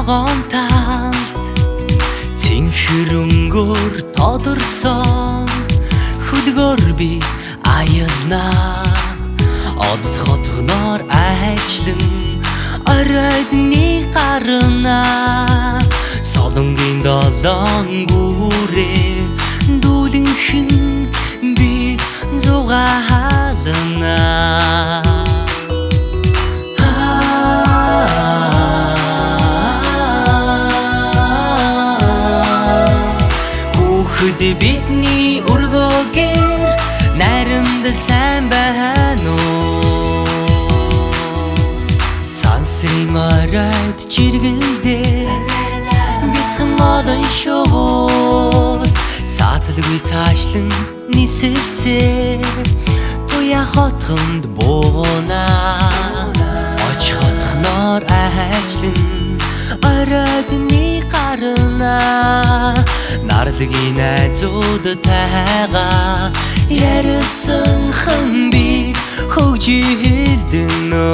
ногоон талд цэнхэр өнгөөр тодорсон хөдгөр би аялнаа одод хотгоноор айчлан оройдны гарнаа солонгийн долоон гүрээ дүүлэнхэн би зугаалнаа Хүүхэд бидний өргөөгөр найрамдал сайн байна уу Сансрын оройд жиргэлдээ бяцхан олон шууд сааталгүй цаашлан нисэлцээ туяа хотгонд буунаа оч хотгоноор айчлан оройдны гарнаа нарлагийн найзуудтайгаа ярилцсан би хөгжилдөнөө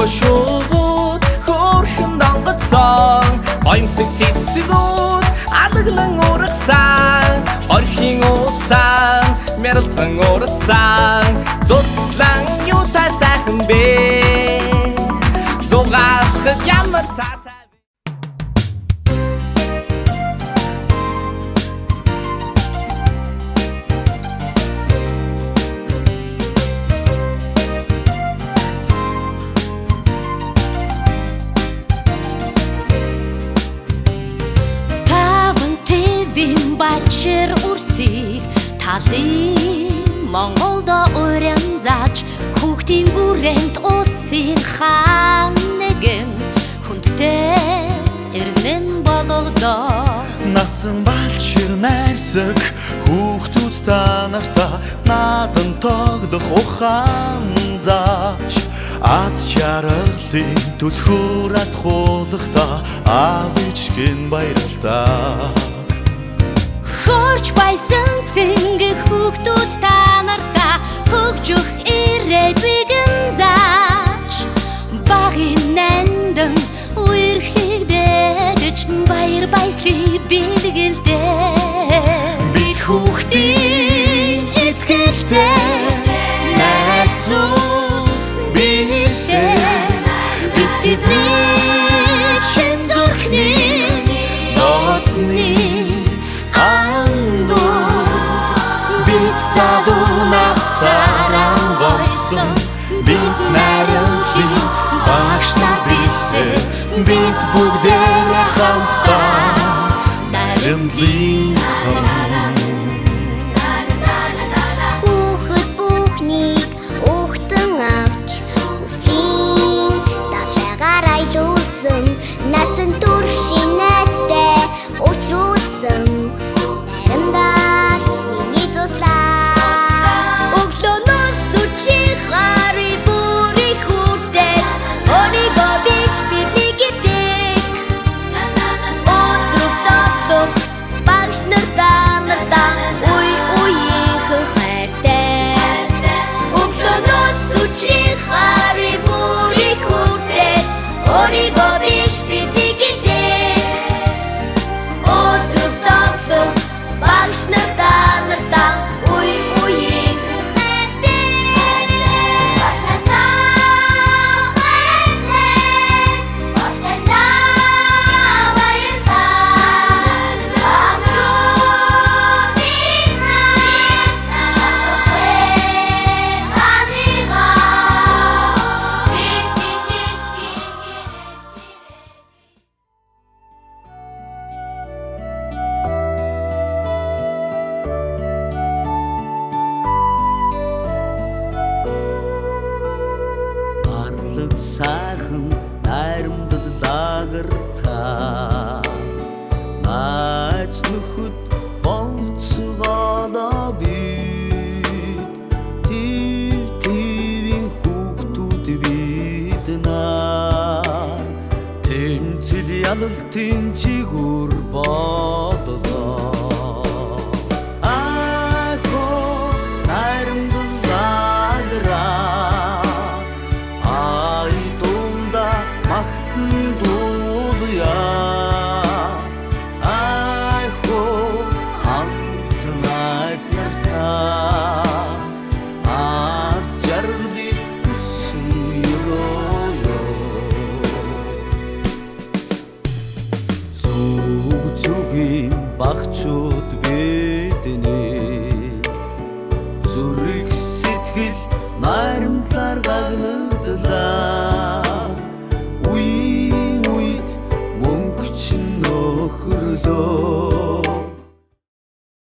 шууд хөөрхөн донгоцсон гоёмсог цэцгүүд алглан ургасан орхийн усан мэрэлцэн урсан зуслан юутай сайхан бэ зугаалхад ямар таатай Балчир үрсийг талын Монголдо уран зааж хүүхдийн хүрээнд усын хаан нэгэн хүндтэй эргэн болгодоо Насан балчир найрсаг хүүхдүүд та нартаа надан тоглох ухаан зааж аз жаргалын түлхүүр атхуулахдаа аавч гин баярлалаа Хөрч байсан цэнгэх хүүхдүүд та нартаа хөгжих ирээдүйгэн зааж багын нандин үерхлэгдэж баяр баясгалыг бэлгэлдээ бид хүүхдийн итгэлтэй найзууд биелээ бид тэдний чин зүрхний дотны Залунаас харангойсон бид найрамдлын багшна билээ бид бүгдээрээ хамтдаа найрамдлынхан Хүүхэд бүхнийг ухтан авч үсгийн далайгаар айлуулсан насан туршийн найзтай учруулсан найрамдаа миний зуслаа Сайхан найрамдлаагаар та найз нөхөд болцгоолоо бид тивийн хүүхдүүд бид наа тэнцэл ялалтын жигүр боллоо багчуу